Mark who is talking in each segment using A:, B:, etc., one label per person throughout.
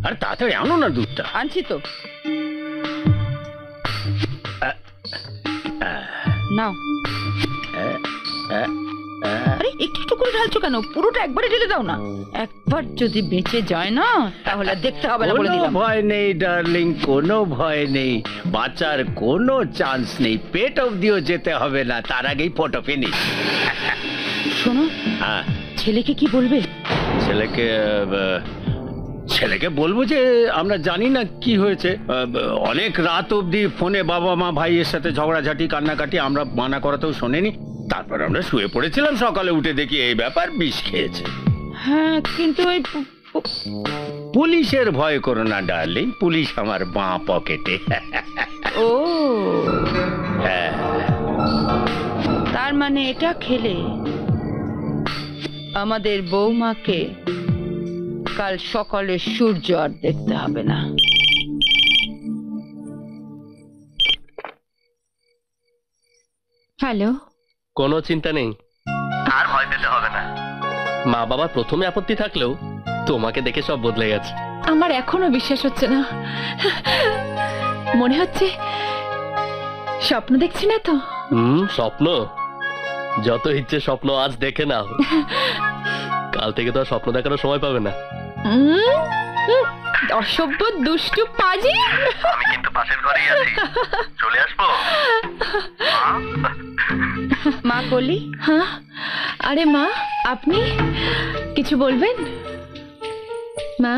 A: আর তাড়াতাড়ি আনো না দুধটা।
B: আনছি তো, নাও। আরে একটু একটু করে ঢালছো কেন? পুরোটা একবারে ঢেলে দাও না। একবার যদি বেঁচে যায় না তাহলে দেখতে হবে না বলে দিলাম।
A: ভয় নেই ডার্লিং, কোনো ভয় নেই, বাঁচার কোনো চান্স নেই। পেট অবধিও যেতে হবে না, তার আগেই ফটো ফিনিশ।
B: শোনো,
A: হ্যাঁ,
B: ছেলেকে কি বলবে?
A: ছেলেকে বলবো যে আমরা জানি না কি হয়েছে। অনেক রাত অবধি ফোনে বাবা মা ভাইয়ের সাথে ঝগড়াঝাটি কান্নাকাটি, আমরা মানা করাতেও শোনেনি। তারপর আমরা শুয়ে পড়েছিলাম, সকালে উঠে দেখি এই ব্যাপার, বিষ খেয়েছে।
B: হ্যাঁ, কিন্তু ওই
A: পুলিশের ভয় করো না ডার্লিং, পুলিশ আমার বাঁ পকেটে।
B: ও
A: হ্যাঁ,
B: তার মানে এটা খেলে আমাদের বৌমাকে কাল সকালে সূর্য আর দেখতে হবে না। হ্যালো।
C: কোনো চিন্তা নেই, আর ভয় পেতে হবে না। মা বাবার প্রথমে আপত্তি থাকলেও তোমাকে দেখে সব বদলে গেছে।
D: আমার এখনো বিশ্বাস হচ্ছে না, মনে হচ্ছে স্বপ্ন দেখছি না তো।
C: স্বপ্ন? যত ইচ্ছে স্বপ্ন আজ দেখে নাও, কাল থেকে তো আর স্বপ্ন দেখার সময় পাবে না।
D: অসভ্য দুষ্টু পাজি।
C: আমি কিন্তু পাশের ঘরেই আছি, চলে আসবো।
B: মা কলি।
D: হ্যাঁ, আরে মা, আপনি কিছু বলবেন? মা,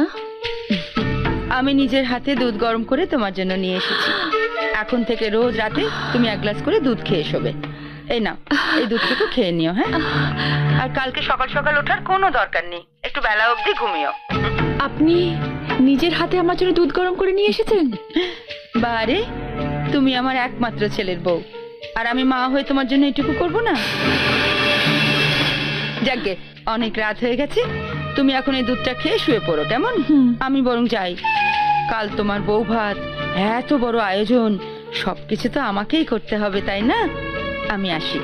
B: আমি নিজের হাতে দুধ গরম করে তোমার জন্য নিয়ে এসেছি। এখন থেকে রোজ রাতে তুমি এক গ্লাস করে দুধ খেয়ে শোবে। এই নাও, এই দুধটুকু খেয়ে নিও। হ্যাঁ, আর কালকে সকাল সকাল ওঠার কোনো দরকার নেই, একটু বেলা অবধি ঘুমিও।
D: আপনি নিজের হাতে আমার জন্য দুধ গরম করে নিয়ে এসেছেন?
B: বারে, তুমি আমার একমাত্র ছেলের বউ, আর আমি মা হয়ে তোমার জন্য এটুকু করবো না? যাকগে, অনেক রাত হয়ে গেছে, তুমি এখন এই দুধটা খেয়ে শুয়ে পড়ো, কেমন? আমি বরং যাই, কাল তোমার বউ ভাত, এত বড় আয়োজন, সবকিছু তো আমাকেই করতে হবে, তাই না? আমি আসি।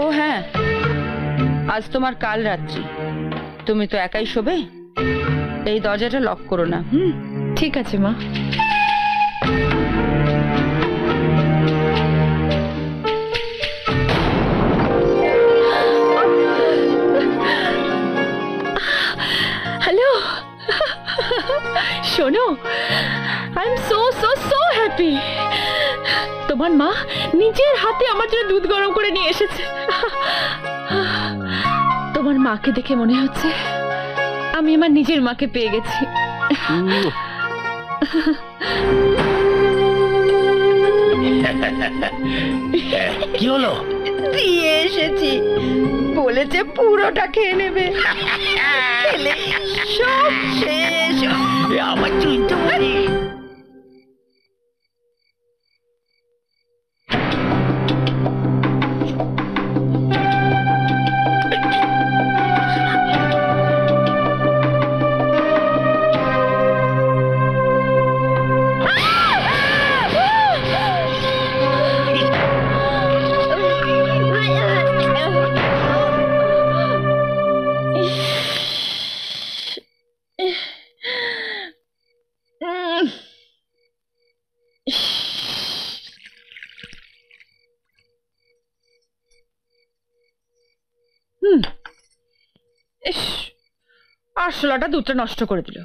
B: ও হ্যাঁ, আজ তোমার কাল রাত্রি, তুমি তো একাই শোবে, এই দরজাটা লক করো না।
D: ঠিক আছে মা। হ্যালো, শোনো, I am so so so happy. তোমার মা নিজের হাতে আমার জন্য দুধ গরম করে নিয়ে এসেছে। তোমার মাকে দেখে মনে হচ্ছে আমি আমার নিজের মাকে পেয়ে গেছি।
A: কি হলো?
B: দিয়ে এসেছি, বলেছে পুরোটা খেয়ে নেবে। সব শেষ।
A: আমার চুইতে পারি।
B: আরশোলাটা দুধটা নষ্ট করে দিল।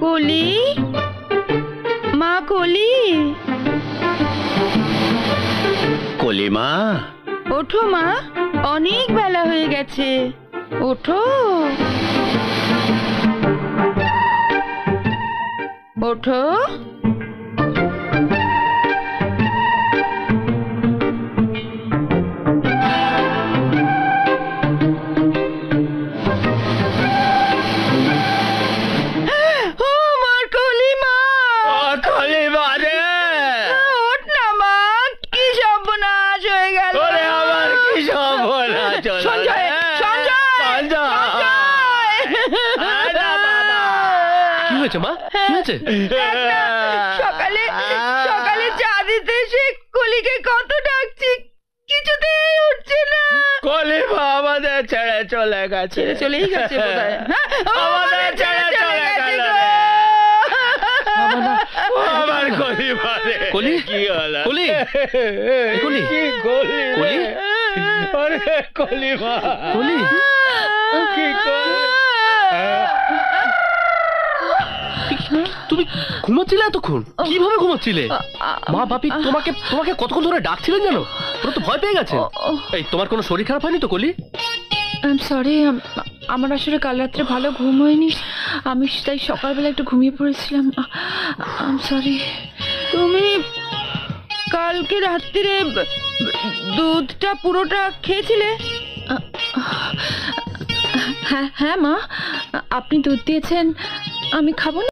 B: কলি, মা কলি,
A: কলিমা,
B: ওঠো মা, অনেক বেলা হয়ে গেছে, ওঠো ওঠো।
C: হয়েছে মা? কি হয়েছে?
B: সকালে সকালে চা দিতে এসে কলিকে কত ডাকছি, কিছুতেই উঠছে না।
A: কলিমা আমাদের ছেড়ে চলে গেছে।
B: চলেই গেছে বোধহয়। হ্যাঁ, ও
A: আমাদের ছেড়ে চলে
B: গেছে
A: গেল।
B: গো।
A: আমার কলিমা রে।
C: কলি?
A: কি হলো?
C: কলি? কলি?
A: কি কলি?
C: কলি?
A: আরে কলিমা।
C: কলি?
A: কি কলি?
C: তুমি ঘুমাচ্ছিলে এতক্ষণ? কিভাবে ঘুমাচ্ছিলে? মা বাপি তোমাকে তোমাকে কতক্ষণ ধরে ডাকছিলেন জানো? ওরা তো ভয় পেয়ে গেছে। এই তোমার কোনো শরীর খারাপ হয়নি তো কলি?
D: আই এম সরি, আমার আসলে কাল রাত্রে ভালো ঘুম হয়নি, আমি তাই সকালবেলা একটু ঘুমিয়ে পড়েছিলাম। I am sorry.
B: তুমি কালকে রাত্রিরে দুধটা পুরোটা খেয়েছিলে?
D: হ্যাঁ হ্যাঁ মা, আপনি দুধ দিয়েছেন, আমি খাবো না?